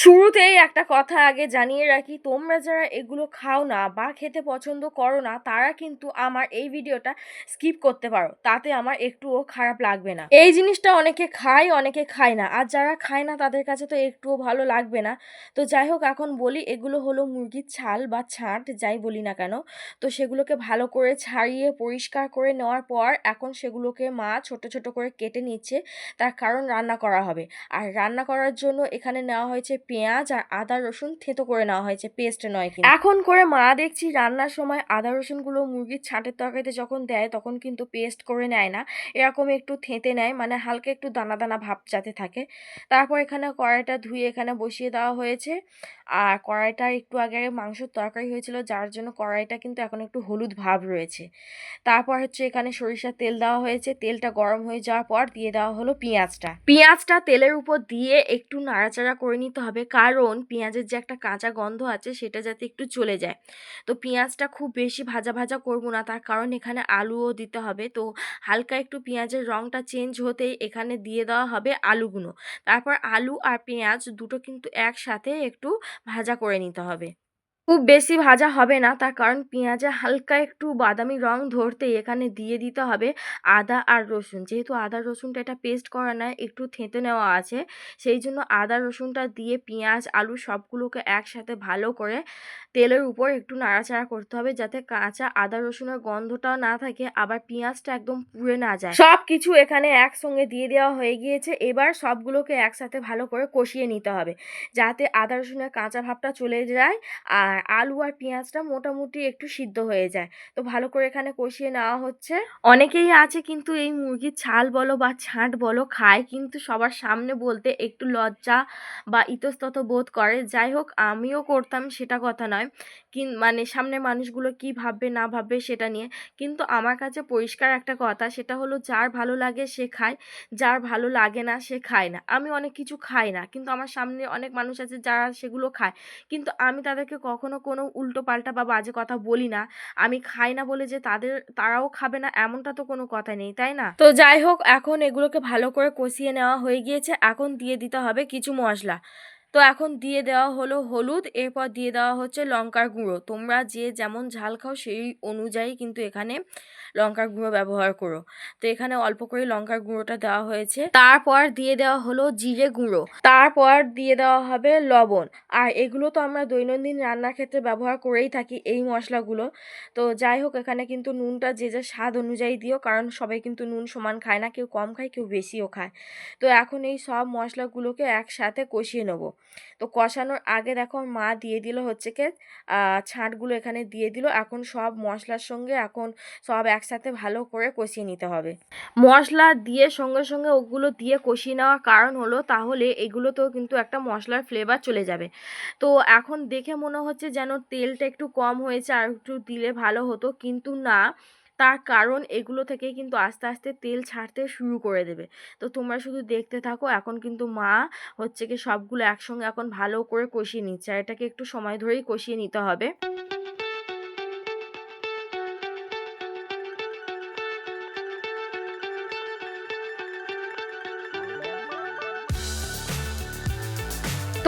শুরুতেই একটা কথা আগে জানিয়ে রাখি, তোমরা যারা এগুলো খাও না বা খেতে পছন্দ করো না তারা কিন্তু আমার এই ভিডিওটা স্কিপ করতে পারো, তাতে আমার একটুও খারাপ লাগবে না। এই জিনিসটা অনেকে খায় অনেকে খায় না, আর যারা খায় না তাদের কাছে তো একটুও ভালো লাগবে না। তো যাই হোক, এখন বলি, এগুলো হলো মুরগির ছাল বা ছাঁট যাই বলি না কেন। তো সেগুলোকে ভালো করে ছাড়িয়ে পরিষ্কার করে নেওয়ার পর এখন সেগুলোকে মা ছোট ছোট করে কেটে নিচ্ছে, তার কারণ রান্না করা হবে। আর রান্না করার জন্য এখানে নেওয়া হয়েছে পেঁয়াজ আর আদা রসুন থেতো করে নেওয়া হয়েছে, পেস্ট নয়। কিন্তু এখন করে মা দেখছি রান্নার সময় আদা রসুনগুলো মুরগির ছাঁটের তরকারিতে যখন দেয় তখন কিন্তু পেস্ট করে নেয় না, এরকম একটু থেঁতে নেয়, মানে হালকা একটু দানা দানা ভাব যাতে থাকে। তারপর এখানে কড়াইটা ধুয়ে এখানে বসিয়ে দেওয়া হয়েছে। আর কড়াইটা একটু আগে মাংসের তরকারি হয়েছিল, যার জন্য কড়াইটা কিন্তু এখন একটু হলুদ ভাব রয়েছে। তারপর হচ্ছে এখানে সরিষার তেল দেওয়া হয়েছে, তেলটা গরম হয়ে যাওয়ার পর দিয়ে দেওয়া হলো পেঁয়াজটা তেলের উপর দিয়ে একটু নাড়াচাড়া করে নিতে হবে, কারণ পেঁয়াজের যে একটা কাঁচা গন্ধ আছে সেটা যাতে একটু চলে যায়। তো পেঁয়াজটা খুব বেশি ভাজা ভাজা করবো না, তার কারণ এখানে আলুও দিতে হবে। তো হালকা একটু পেঁয়াজের রঙটা চেঞ্জ হতেই এখানে দিয়ে দেওয়া হবে আলুগুলো। তারপর আলু আর পেঁয়াজ দুটো কিন্তু একসাথে একটু ভাজা করে নিতে হবে। খুব বেশি ভাজা হবে না, তার কারণ পেঁয়াজে হালকা একটু বাদামি রং ধরতেই এখানে দিয়ে দিতে হবে আদা আর রসুন। যেহেতু আদা রসুনটা এটা পেস্ট করা নয়, একটু থেঁতে নেওয়া আছে, সেই জন্য আদা রসুনটা দিয়ে পেঁয়াজ আলু সবগুলোকে একসাথে ভালো করে তেলের উপর একটু নাড়াচাড়া করতে হবে, যাতে কাঁচা আদা রসুনের গন্ধটাও না থাকে, আবার পেঁয়াজটা একদম পুড়ে না যায়। সব কিছু এখানে একসঙ্গে দিয়ে দেওয়া হয়ে গিয়েছে, এবার সবগুলোকে একসাথে ভালো করে কষিয়ে নিতে হবে যাতে আদা রসুনের কাঁচা ভাবটা চলে যায় আর আলু আর পেঁয়াজটা মোটামুটি একটু সিদ্ধ হয়ে যায়। তো ভালো করে এখানে কষিয়ে নেওয়া হচ্ছে। অনেকেই আছে কিন্তু এই মুরগির ছাল বলো বা ছাঁট বলো খায়, কিন্তু সবার সামনে বলতে একটু লজ্জা বা ইতস্তত বোধ করে। যাই হোক, আমিও করতাম, সেটা কথা নয়, মানে সামনের মানুষগুলো কি ভাববে না ভাববে সেটা নিয়ে। কিন্তু আমার কাছে পরিষ্কার একটা কথা, সেটা হলো যার ভালো লাগে সে খায়, যার ভালো লাগে না সে খায় না। আমি অনেক কিছু খাই না, কিন্তু আমার সামনে অনেক মানুষ আছে যারা সেগুলো খায়, কিন্তু আমি তাদেরকে কখনো কোনো উল্টো পাল্টা বা বাজে কথা বলি না। আমি খাই না বলে যে তারাও খাবে না এমনটা তো কোনো কথা নেই, তাই না? তো যাই হোক, এখন এগুলোকে ভালো করে কষিয়ে নেওয়া হয়ে গিয়েছে, এখন দিয়ে দিতে হবে কিছু মশলা। তো এখন দিয়ে দেওয়া হলো হলুদ, এরপর দিয়ে দেওয়া হচ্ছে লঙ্কার গুঁড়ো। তোমরা যে যেমন ঝাল খাও সেই অনুযায়ী কিন্তু এখানে লঙ্কার গুঁড়ো ব্যবহার করো। তো এখানে অল্প করে লঙ্কার গুঁড়োটা দেওয়া হয়েছে। তারপর দিয়ে দেওয়া হলো জিরে গুঁড়ো, তারপর দিয়ে দেওয়া হবে লবণ। আর এগুলো তো আমরা দৈনন্দিন রান্নার ক্ষেত্রে ব্যবহার করেই থাকি এই মশলাগুলো। তো যাই হোক, এখানে কিন্তু নুনটা যে যার স্বাদ অনুযায়ী দিও, কারণ সবাই কিন্তু নুন সমান খায় না, কেউ কম খায় কেউ বেশিও খায়। তো এখন এই সব মশলাগুলোকে একসাথে কষিয়ে নেবো। তো কষানোর আগে দেখো মা দিয়ে দিল হচ্ছে কি ছাঁটগুলো এখানে দিয়ে দিল। এখন সব মশলার সঙ্গে এখন সব একসাথে ভালো করে কষিয়ে নিতে হবে। মশলা দিয়ে সঙ্গে সঙ্গে ওগুলো দিয়ে কষিয়ে নেওয়ার কারণ হলো তাহলে এগুলোতেও কিন্তু একটা মশলার ফ্লেভার চলে যাবে। তো এখন দেখে মনে হচ্ছে যেন তেলটা একটু কম হয়েছে, আর একটু দিলে ভালো হতো, কিন্তু না, তার কারণ এগুলো থেকে কিন্তু আস্তে আস্তে তেল ছাড়তে শুরু করে দেবে। তো তোমরা শুধু দেখতে থাকো। এখন কিন্তু মা হচ্ছে কি সবগুলো একসঙ্গে এখন ভালো করে কষিয়ে নিচ্ছে, আর এটাকে একটু সময় ধরেই কষিয়ে নিতে হবে।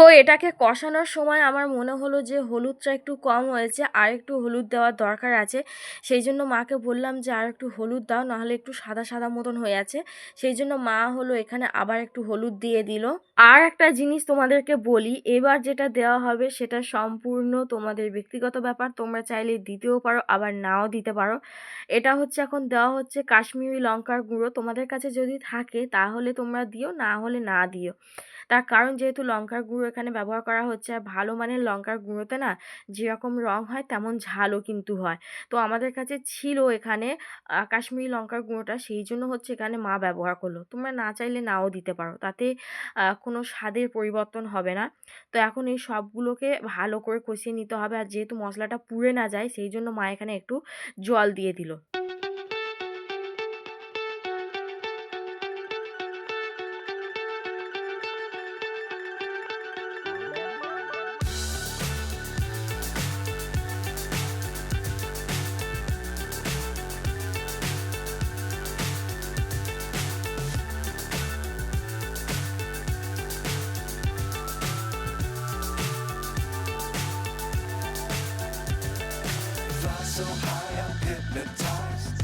তো এটাকে কষানোর সময় আমার মনে হলো যে হলুদটা একটু কম হয়েছে, আর একটু হলুদ দেওয়ার দরকার আছে। সেই জন্য মাকে বললাম যে আর একটু হলুদ দাও, নাহলে একটু সাদা সাদা মতন হয়ে আছে। সেই জন্য মা হলো এখানে আবার একটু হলুদ দিয়ে দিল। আর একটা জিনিস তোমাদেরকে বলি, এবার যেটা দেওয়া হবে সেটা সম্পূর্ণ তোমাদের ব্যক্তিগত ব্যাপার, তোমরা চাইলে দিতেও পারো আবার নাও দিতে পারো। এটা হচ্ছে এখন দেওয়া হচ্ছে কাশ্মীরি লঙ্কার গুঁড়ো। তোমাদের কাছে যদি থাকে তাহলে তোমরা দিও, না হলে না দিও। তার কারণ যেহেতু লঙ্কার গুঁড়ো এখানে ব্যবহার করা হচ্ছে, আর ভালো মানের লঙ্কার গুঁড়োতে না যেরকম রং হয় তেমন ঝালও কিন্তু হয়। তো আমাদের কাছে ছিল এখানে কাশ্মীরি লঙ্কার গুঁড়োটা, সেই জন্য হচ্ছে এখানে মা ব্যবহার করলো। তোমরা না চাইলে নাও দিতে পারো, তাতে কোনো স্বাদের পরিবর্তন হবে না। তো এখন এই সবগুলোকে ভালো করে কষিয়ে নিতে হবে, আর যেহেতু মশলাটা পুড়ে না যায় সেই জন্য মা এখানে একটু জল দিয়ে দিল। so high, I'm hypnotized.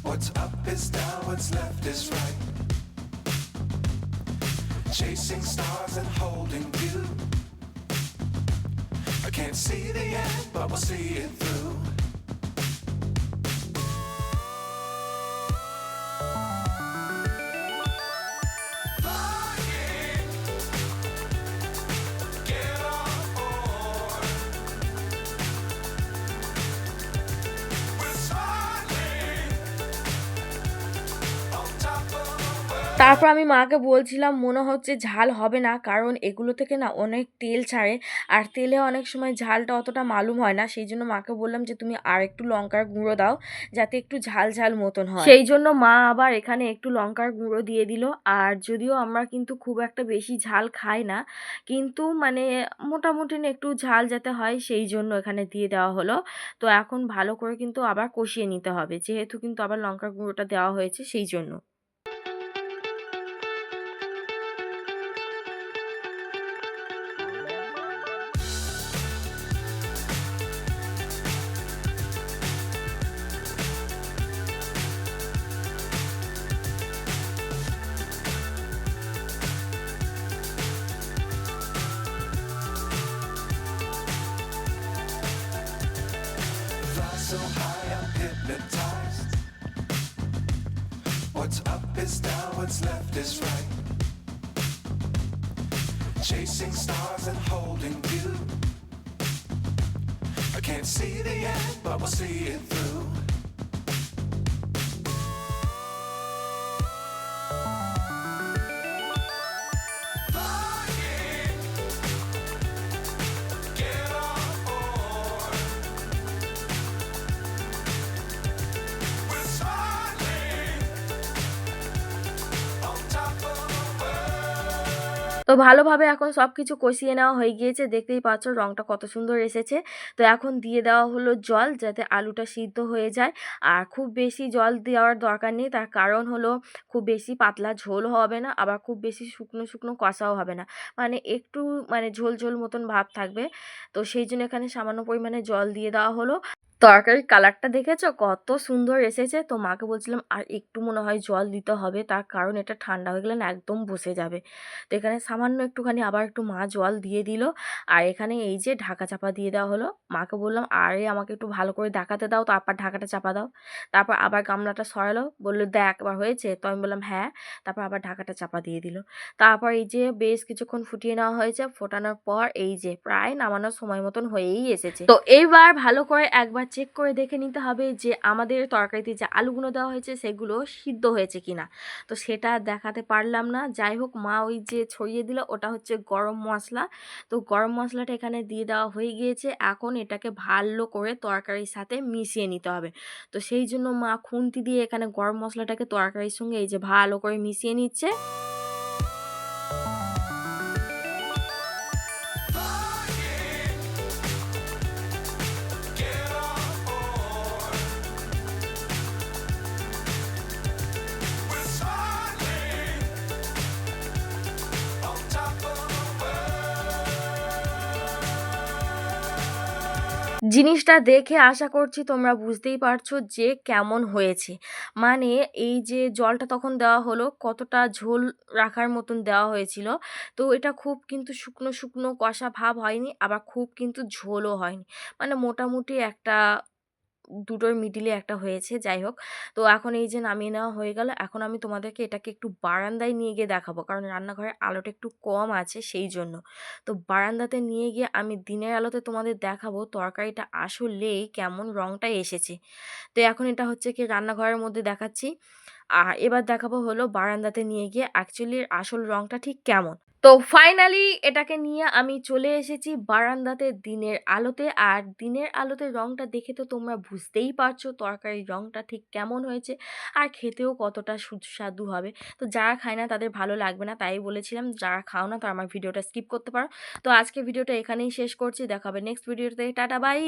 What's up is down, what's left is right. Chasing stars and holding you. I can't see the end, but we'll see it through. Flying, get on board. We're smiling on top of the world. তারপর আমি মাকে বলছিলাম মনে হচ্ছে ঝাল হবে না, কারণ এগুলো থেকে না অনেক তেল ছাড়ে, আর তেলে অনেক সময় ঝালটা অতটা মালুম হয় না। সেই জন্য মাকে বললাম যে তুমি আর একটু লঙ্কার গুঁড়ো দাও, যাতে একটু ঝাল ঝাল মতন হয়। সেই জন্য মা আবার এখানে একটু লঙ্কার গুঁড়ো দিয়ে দিল। আর যদিও আমরা কিন্তু খুব একটা বেশি ঝাল খাই না, কিন্তু মানে মোটামুটি না একটু ঝাল যাতে হয় সেই জন্য এখানে দিয়ে দেওয়া হলো। তো এখন ভালো করে কিন্তু আবার কষিয়ে নিতে হবে, যেহেতু কিন্তু আবার লঙ্কার গুঁড়োটা দেওয়া হয়েছে সেই জন্য। Fly so high, I'm hypnotized. What's up is down, what's left is right. Chasing stars and holding you. I can't see the end, but we'll see it through. Flying, get on board. We're smiling on top of the world. তো ভালোভাবে এখন সব কিছু কষিয়ে নেওয়া হয়ে গিয়েছে, দেখতেই পাচ্ছ রঙটা কত সুন্দর এসেছে। তো এখন দিয়ে দেওয়া হলো জল, যাতে আলুটা সিদ্ধ হয়ে যায়। আর খুব বেশি জল দেওয়ার দরকার নেই, তার কারণ হলো খুব বেশি পাতলা ঝোল হবে না, আবার খুব বেশি শুকনো শুকনো কষাও হবে না, মানে একটু মানে ঝোল ঝোল মতন ভাব থাকবে। তো সেই জন্য এখানে সামান্য পরিমাণে জল দিয়ে দেওয়া হলো। তরকারির কালারটা দেখেছো কত সুন্দর এসেছে। তো মাকে বলছিলাম আর একটু মনে হয় জল দিতে হবে, তার কারণ এটা ঠান্ডা হয়ে গেলে না একদম বসে যাবে। তো এখানে সামান্য একটুখানি আবার একটু মা জল দিয়ে দিল। আর এখানে এই যে ঢাকা চাপা দিয়ে দেওয়া হলো। মাকে বললাম আরে আমাকে একটু ভালো করে দেখাতে দাও, তারপর ঢাকাটা চাপা দাও। তারপর আবার গামলাটা সরালো, বললো দেখ এবার হয়েছে। তো আমি বললাম হ্যাঁ। তারপর আবার ঢাকাটা চাপা দিয়ে দিল। তারপর এই যে বেশ কিছুক্ষণ ফুটিয়ে নেওয়া হয়েছে। ফোটানোর পর এই যে প্রায় নামানোর সময় মতন হয়েই এসেছে। তো এইবার ভালো করে একবার চেক করে দেখে নিতে হবে যে আমাদের তরকারিতে যে আলুগুলো দেওয়া হয়েছে সেগুলো সিদ্ধ হয়েছে কিনা। তো সেটা দেখাতে পারলাম না, যাই হোক মা ওই যে ছড়িয়ে দিল ওটা হচ্ছে গরম মশলা। তো গরম মশলাটা এখানে দিয়ে দেওয়া হয়ে গিয়েছে। এখন এটাকে ভালো করে তরকারির সাথে মিশিয়ে নিতে হবে। তো সেই জন্য মা খুন্তি দিয়ে এখানে গরম মশলাটাকে তরকারির সঙ্গে এই যে ভালো করে মিশিয়ে নিচ্ছে। Get on board. We're smiling on top of the world. জিনিসটা দেখে আশা করছি তোমরা বুঝতেই পারছো যে কেমন হয়েছে। মানে এই যে জলটা তখন দেওয়া হলো কতটা ঝোল রাখার মতন দেওয়া হয়েছিল। তো এটা খুব কিন্তু শুকনো শুকনো কষা ভাব হয়নি, আবার খুব কিন্তু ঝোলও হয়নি। মানে মোটামুটি একটা দুটোর মিডিলে একটা হয়েছে, যাই হোক। তো এখন এই যে নামিয়ে নেওয়া হয়ে গেল। এখন আমি তোমাদেরকে এটাকে একটু বারান্দায় নিয়ে গিয়ে দেখাবো, কারণ রান্নাঘরের আলোটা একটু কম আছে সেই জন্য। তো বারান্দাতে নিয়ে গিয়ে আমি দিনের আলোতে তোমাদের দেখাবো তরকারিটা আসলেই কেমন রঙটা এসেছে। তো এখন এটা হচ্ছে কি রান্নাঘরের মধ্যে দেখাচ্ছি, আর এবার দেখাবো হলো বারান্দাতে নিয়ে গিয়ে অ্যাকচুয়ালি আসল রঙটা ঠিক কেমন। তো ফাইনালি এটাকে নিয়ে আমি চলে এসেছি বারান্দাতে দিনের আলোতে। আর দিনের আলোতে রঙটা দেখে তো তোমরা বুঝতেই পারছো তরকারির রঙটা ঠিক কেমন হয়েছে, আর খেতেও কতটা সুস্বাদু হবে। তো যারা খায় না তাদের ভালো লাগবে না, তাই বলেছিলাম যারা খাও না তারা আমার ভিডিওটা স্কিপ করতে পারো। তো আজকে ভিডিওটা এখানেই শেষ করছি, দেখা হবে নেক্সট ভিডিওতে। Tata bye.